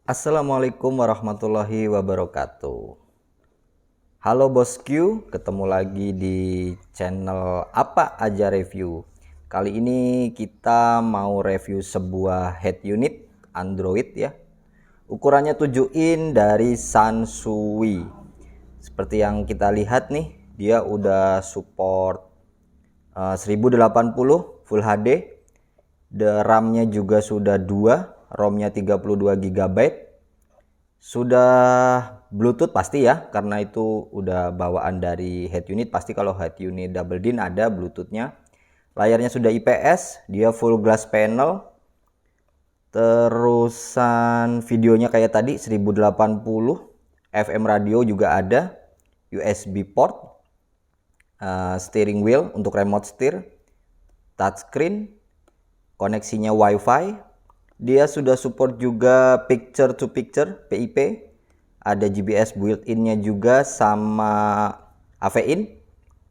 Assalamualaikum warahmatullahi wabarakatuh. Halo bosku, ketemu lagi di channel Apa Aja Review. Kali ini kita mau review sebuah head unit Android ya. Ukurannya 7 in dari Sansui. Seperti yang kita lihat nih, dia udah support 1080 Full HD. RAM-nya juga sudah 2, ROM-nya 32 GB. Sudah Bluetooth pasti ya, karena itu udah bawaan dari head unit. Pasti kalau head unit double din ada Bluetoothnya. Layarnya sudah IPS, dia full glass panel. Terusan videonya kayak tadi 1080, FM radio juga ada, USB port, steering wheel untuk remote steer, touchscreen, koneksinya WiFi. Dia sudah support juga picture to picture PIP, ada GPS built-innya juga sama AV-in,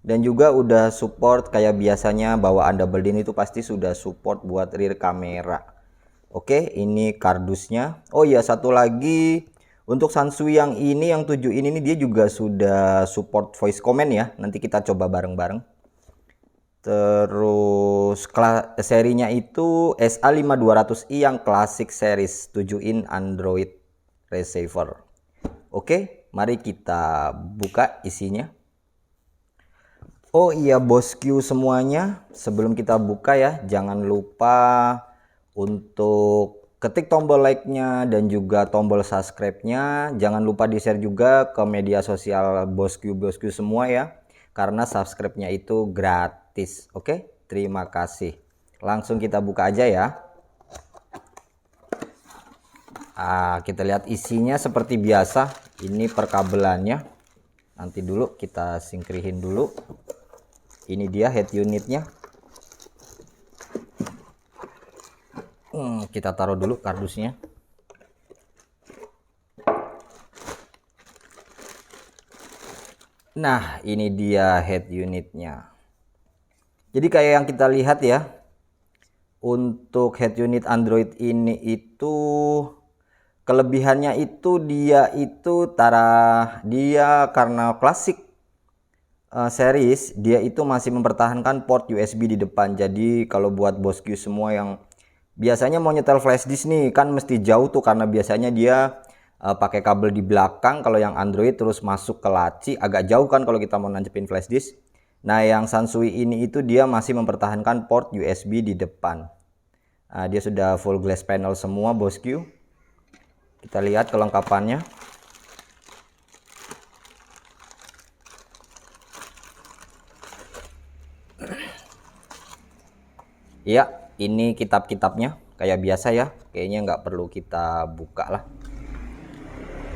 dan juga udah support kayak biasanya bawaan double din itu pasti sudah support buat rear kamera. Oke, ini kardusnya. Oh iya, satu lagi untuk Sansui yang ini yang 7 ini dia juga sudah support voice command ya. Nanti kita coba bareng-bareng. Terus serinya itu SA5200i yang classic series 7 in Android receiver. Oke, mari kita buka isinya. Oh iya bosku semuanya, sebelum kita buka ya, jangan lupa untuk ketik tombol like-nya dan juga tombol subscribe-nya. Jangan lupa di-share juga ke media sosial bosku semua ya, karena subscribe-nya itu gratis. Oke, terima kasih. Langsung kita buka aja ya. Kita lihat isinya seperti biasa. Ini perkabelannya. Nanti dulu kita singkrihin dulu. Ini dia head unitnya. Kita taruh dulu kardusnya. Nah, ini dia head unitnya. Jadi kayak yang kita lihat ya, untuk head unit Android ini itu kelebihannya itu dia karena klasik series, dia itu masih mempertahankan port USB di depan. Jadi kalau buat bosku semua yang biasanya mau nyetel flash disk nih, kan mesti jauh tuh karena biasanya dia pakai kabel di belakang. Kalau yang Android terus masuk ke laci, agak jauh kan kalau kita mau nancepin flash disk. Nah, yang Sansui ini itu dia masih mempertahankan port USB di depan. Dia sudah full glass panel semua bosku. Kita lihat kelengkapannya. Ya, ini kitab-kitabnya kayak biasa ya. Kayaknya nggak perlu kita buka lah.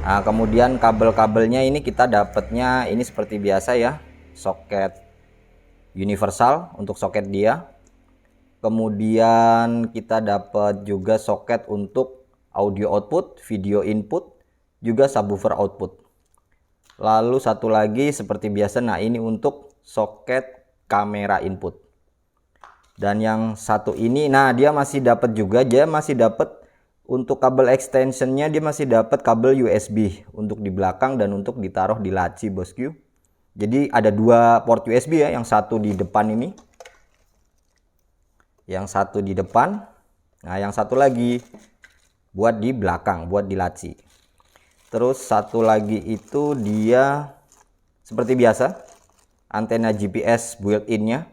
Nah, kemudian kabel-kabelnya ini kita dapatnya ini seperti biasa ya, soket universal untuk soket dia. Kemudian kita dapat juga soket untuk audio output, video input, juga subwoofer output. Lalu satu lagi seperti biasa, nah ini untuk soket kamera input. Dan yang satu ini, nah dia masih dapat untuk kabel extensionnya, dia masih dapat kabel USB untuk di belakang dan untuk ditaruh di laci bosku. Jadi ada dua port USB ya, yang satu di depan ini, yang satu di depan, nah yang satu lagi buat di belakang, buat di laci. Terus satu lagi itu dia seperti biasa antena GPS built-innya.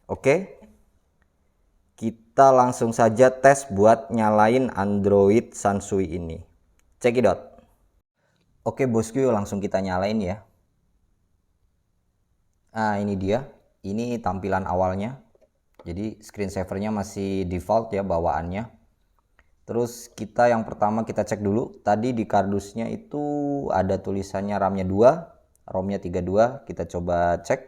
Oke, kita langsung saja tes buat nyalain Android Sansui ini. Cekidot. Oke bosku, langsung kita nyalain ya. Nah ini dia, ini tampilan awalnya. Jadi screensavernya masih default ya bawaannya. Terus kita yang pertama kita cek dulu. Tadi di kardusnya itu ada tulisannya RAM-nya 2, ROM-nya 32. Kita coba cek.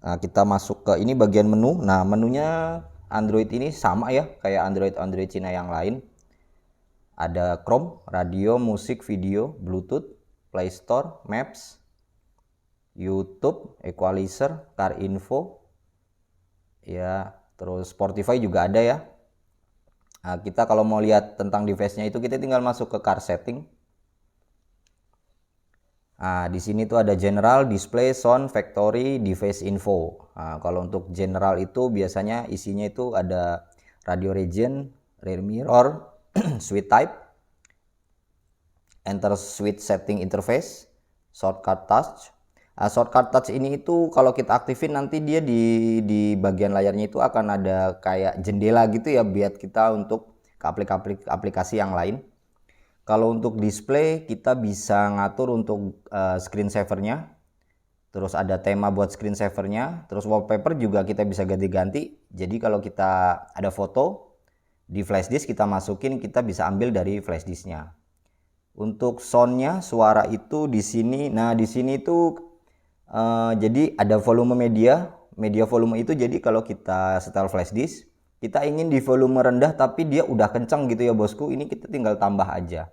Nah, kita masuk ke ini bagian menu. Nah, menunya Android ini sama ya kayak Android Cina yang lain. Ada Chrome, radio, musik, video, Bluetooth, Play Store, Maps, YouTube, Equalizer, Car Info. Ya, terus Spotify juga ada ya. Nah, kita kalau mau lihat tentang device-nya itu kita tinggal masuk ke car setting. Nah, di sini tuh ada general, display, sound, factory, device info. Nah, kalau untuk general itu biasanya isinya itu ada radio region, rear mirror, switch type, enter switch setting interface, shortcut touch. Nah, shortcut touch ini itu kalau kita aktifin nanti dia di bagian layarnya itu akan ada kayak jendela gitu ya, biar kita untuk ke aplikasi yang lain. Kalau untuk display kita bisa ngatur untuk screen savernya, terus ada tema buat screen savernya, terus wallpaper juga kita bisa ganti-ganti. Jadi kalau kita ada foto di flash disk kita masukin, kita bisa ambil dari flash disknya. Untuk soundnya, suara itu di sini. Nah di sini itu jadi ada volume media volume itu. Jadi kalau kita setel flash disk, kita ingin di volume rendah tapi dia udah kencang gitu ya bosku, ini kita tinggal tambah aja.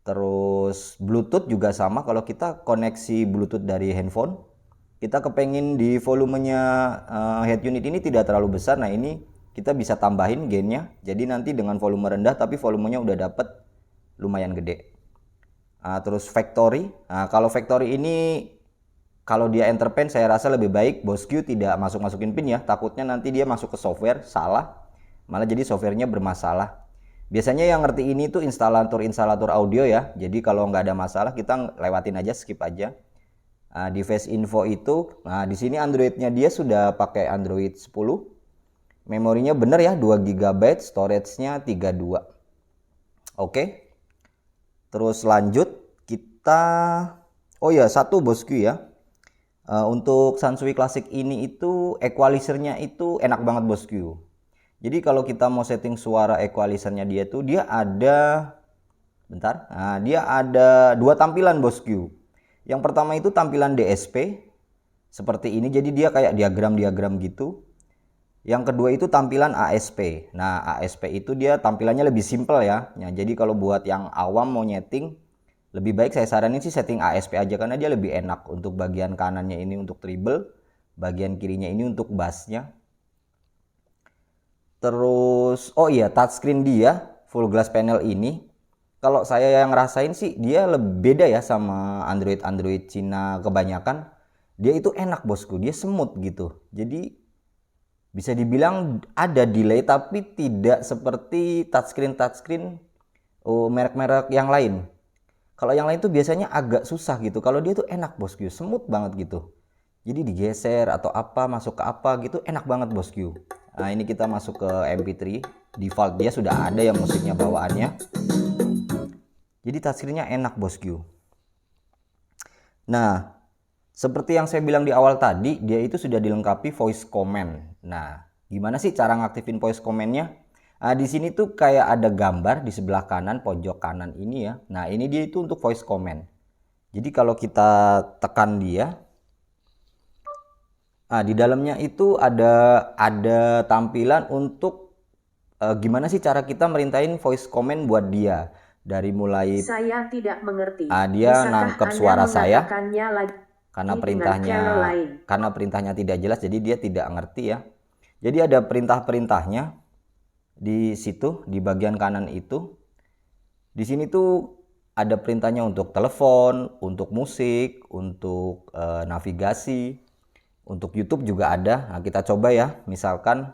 Terus Bluetooth juga sama, kalau kita koneksi Bluetooth dari handphone, kita kepengin di volumenya head unit ini tidak terlalu besar, nah ini kita bisa tambahin gainnya, jadi nanti dengan volume rendah tapi volumenya udah dapet lumayan gede. Terus factory, nah kalau factory ini kalau dia enter pen saya rasa lebih baik bosku tidak masukin pin ya, takutnya nanti dia masuk ke software salah, malah jadi softwarenya bermasalah. Biasanya yang ngerti ini tuh instalator audio ya, jadi kalau nggak ada masalah kita lewatin aja, skip aja. Device info itu, nah di sini Androidnya dia sudah pakai Android 10, memorinya bener ya 2 GB, storage-nya 32. Oke. Terus lanjut kita, oh ya satu bosku ya. Untuk Sansui Classic ini itu equalizernya itu enak banget bosku. Jadi kalau kita mau setting suara equalizernya dia tuh dia ada, bentar, nah dia ada dua tampilan bosku. Yang pertama itu tampilan DSP seperti ini, jadi dia kayak diagram gitu. Yang kedua itu tampilan ASP. Nah ASP itu dia tampilannya lebih simple ya. Nah, jadi kalau buat yang awam mau nyeting, lebih baik saya saranin sih setting ASP aja karena dia lebih enak. Untuk bagian kanannya ini untuk treble, bagian kirinya ini untuk bassnya. Terus oh iya, touchscreen dia full glass panel ini, kalau saya yang ngerasain sih dia lebih beda ya sama Android Cina kebanyakan. Dia itu enak bosku, dia smooth gitu. Jadi bisa dibilang ada delay tapi tidak seperti touchscreen merek-merek yang lain. Kalau yang lain tuh biasanya agak susah gitu. Kalau dia tuh enak bosku, smooth banget gitu. Jadi digeser atau apa, masuk ke apa gitu, enak banget bosku. Nah ini kita masuk ke MP3, default dia sudah ada ya musiknya bawaannya. Jadi touchscreen-nya enak bosku. Nah seperti yang saya bilang di awal tadi, dia itu sudah dilengkapi voice command. Nah gimana sih cara ngaktifin voice command-nya? Nah, di sini tuh kayak ada gambar di sebelah kanan, pojok kanan ini ya. Nah, ini dia itu untuk voice command. Jadi kalau kita tekan dia, di dalamnya itu ada tampilan untuk gimana sih cara kita merintahin voice command buat dia. Dari mulai saya tidak mengerti. Dia nangkep suara saya karena perintahnya tidak jelas, jadi dia tidak ngerti ya. Jadi ada perintah-perintahnya di situ di bagian kanan itu. Di sini tuh ada perintahnya untuk telepon, untuk musik, untuk navigasi, untuk YouTube juga ada. Nah, kita coba ya, misalkan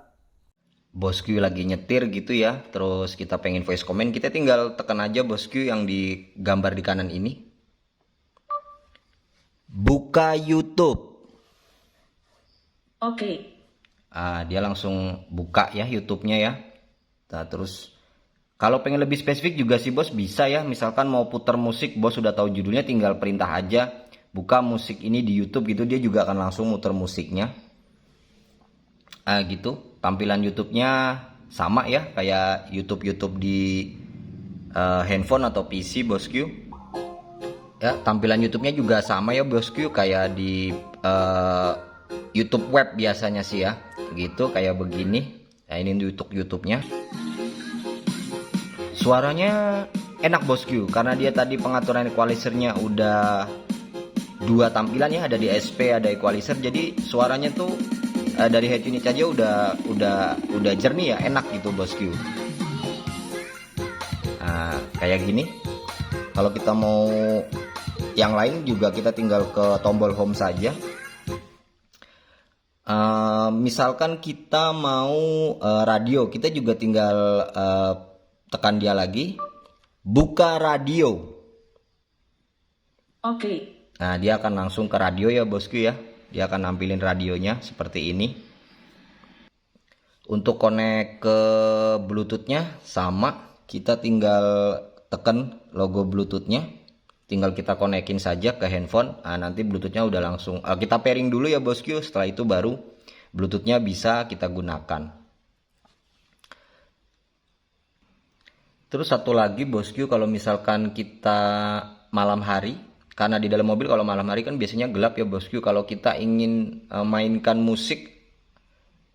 bosku lagi nyetir gitu ya, terus kita pengen voice command, kita tinggal tekan aja bosku yang di gambar di kanan ini. Buka YouTube. Oke. Dia langsung buka ya YouTube-nya ya. Nah, terus kalau pengen lebih spesifik juga sih bos bisa ya, misalkan mau putar musik bos sudah tahu judulnya, tinggal perintah aja buka musik ini di YouTube gitu, dia juga akan langsung muter musiknya. Gitu tampilan YouTube-nya sama ya kayak YouTube di handphone atau PC bosku ya. Tampilan YouTube-nya juga sama ya bosku kayak di YouTube web biasanya sih ya, gitu kayak begini. Nah ini untuk YouTube-nya. Suaranya enak bosku karena dia tadi pengaturan equalizernya udah dua tampilan ya, ada di SP ada equalizer, jadi suaranya tuh dari head unit aja udah jernih ya, enak gitu bosku. Nah, kayak gini. Kalau kita mau yang lain juga kita tinggal ke tombol home saja. Misalkan kita mau radio, kita juga tinggal tekan dia lagi, buka radio. Oke. Nah, dia akan langsung ke radio ya bosku ya. Dia akan nampilin radionya seperti ini. Untuk connect ke Bluetooth-nya sama, kita tinggal tekan logo Bluetooth-nya, tinggal kita konekin saja ke handphone. Nah, nanti Bluetooth-nya udah langsung kita pairing dulu ya bosku. Setelah itu baru Bluetooth-nya bisa kita gunakan. Terus satu lagi bosku, kalau misalkan kita malam hari, karena di dalam mobil kalau malam hari kan biasanya gelap ya bosku. Kalau kita ingin mainkan musik,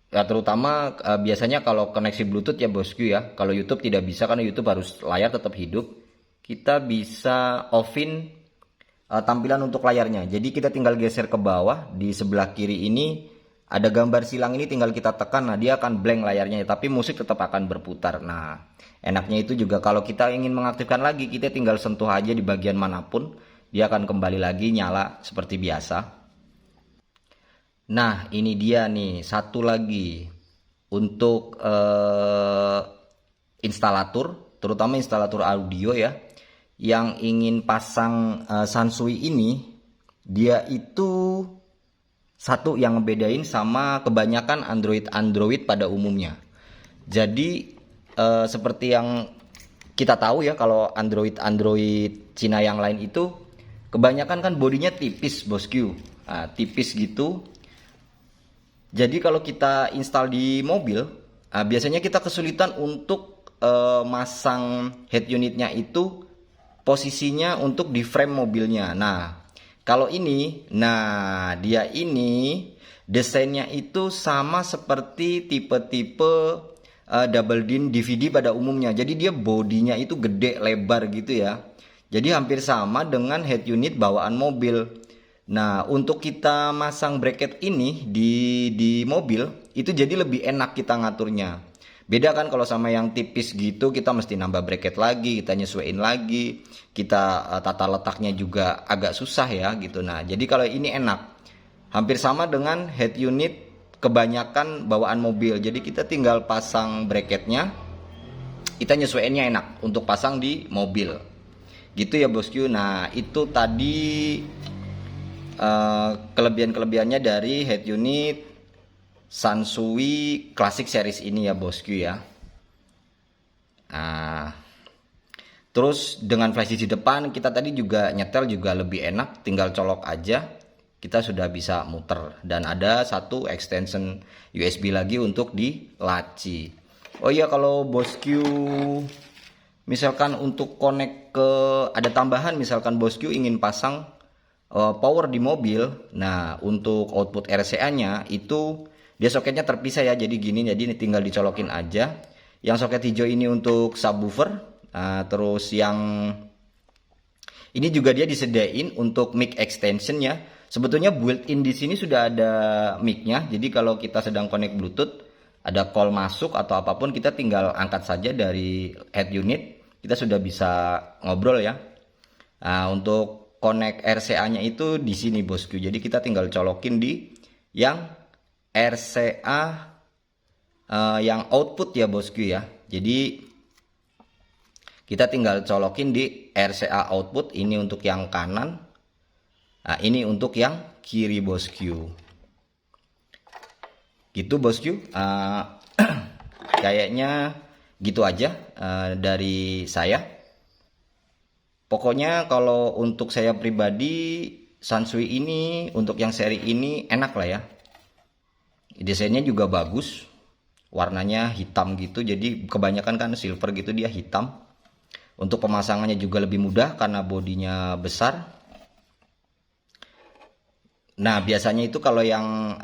ya terutama biasanya kalau koneksi Bluetooth ya bosku ya. Kalau YouTube tidak bisa karena YouTube harus layar tetap hidup. Kita bisa offin tampilan untuk layarnya. Jadi kita tinggal geser ke bawah, di sebelah kiri ini ada gambar silang, ini tinggal kita tekan. Nah, dia akan blank layarnya, tapi musik tetap akan berputar. Nah, enaknya itu juga kalau kita ingin mengaktifkan lagi, kita tinggal sentuh aja di bagian manapun, dia akan kembali lagi nyala seperti biasa. Nah, ini dia nih, satu lagi untuk instalator, terutama instalator audio ya, yang ingin pasang Sansui ini, dia itu satu yang ngebedain sama kebanyakan Android pada umumnya. Jadi seperti yang kita tahu ya, kalau Android Cina yang lain itu kebanyakan kan bodinya tipis bosku. Nah, tipis gitu. Jadi kalau kita install di mobil, biasanya kita kesulitan untuk masang head unitnya itu posisinya untuk di frame mobilnya. Nah, kalau ini, nah dia ini desainnya itu sama seperti tipe-tipe double din DVD pada umumnya. Jadi dia bodinya itu gede, lebar gitu ya. Jadi hampir sama dengan head unit bawaan mobil. Nah, untuk kita masang bracket ini di mobil, itu jadi lebih enak kita ngaturnya. Beda kan kalau sama yang tipis gitu, kita mesti nambah bracket lagi, kita nyesuaiin lagi, kita tata letaknya juga agak susah ya gitu. Nah, jadi kalau ini enak. Hampir sama dengan head unit kebanyakan bawaan mobil. Jadi kita tinggal pasang bracketnya, kita nyesuaiinnya enak untuk pasang di mobil. Gitu ya bosku. Nah, itu tadi kelebihan-kelebihannya dari head unit Sansui Classic Series ini ya bosku ya. Nah, terus dengan flash di depan, kita tadi juga nyetel juga lebih enak, tinggal colok aja kita sudah bisa muter. Dan ada satu extension USB lagi untuk di laci. Oh iya, kalau bosku misalkan untuk connect ke, ada tambahan, misalkan bosku ingin pasang power di mobil. Nah, untuk output RCA nya itu dia soketnya terpisah ya, jadi gini, jadi tinggal dicolokin aja. Yang soket hijau ini untuk subwoofer, terus yang ini juga dia disediain untuk mic extension ya. Sebetulnya built-in di sini sudah ada mic-nya, jadi kalau kita sedang connect Bluetooth, ada call masuk atau apapun, kita tinggal angkat saja dari head unit, kita sudah bisa ngobrol ya. Nah, untuk connect RCA-nya itu di sini bosku, jadi kita tinggal colokin di yang RCA yang output ya bosku ya. Jadi kita tinggal colokin di RCA output, ini untuk yang kanan, nah ini untuk yang kiri bosku. Gitu bosku. Kayaknya gitu aja dari saya. Pokoknya kalau untuk saya pribadi, Sansui ini untuk yang seri ini enak lah ya. Desainnya juga bagus, warnanya hitam gitu, jadi kebanyakan kan silver gitu, dia hitam. Untuk pemasangannya juga lebih mudah karena bodinya besar. Nah, biasanya itu kalau yang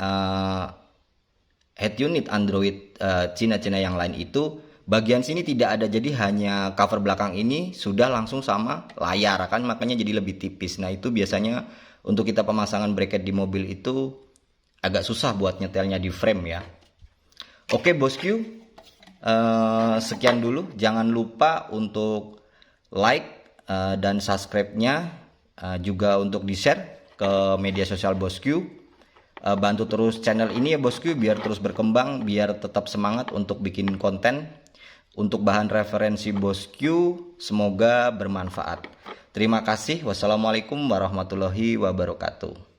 head unit Android Cina-Cina yang lain itu bagian sini tidak ada, jadi hanya cover belakang ini sudah langsung sama layar kan, makanya jadi lebih tipis. Nah, itu biasanya untuk kita pemasangan bracket di mobil itu agak susah buat nyetelnya di frame ya. Oke bosku, sekian dulu. Jangan lupa untuk like dan subscribe-nya, juga untuk di-share ke media sosial Bosku. Bantu terus channel ini ya Bosku, biar terus berkembang, biar tetap semangat untuk bikin konten. Untuk bahan referensi Bosku, semoga bermanfaat. Terima kasih. Wassalamualaikum warahmatullahi wabarakatuh.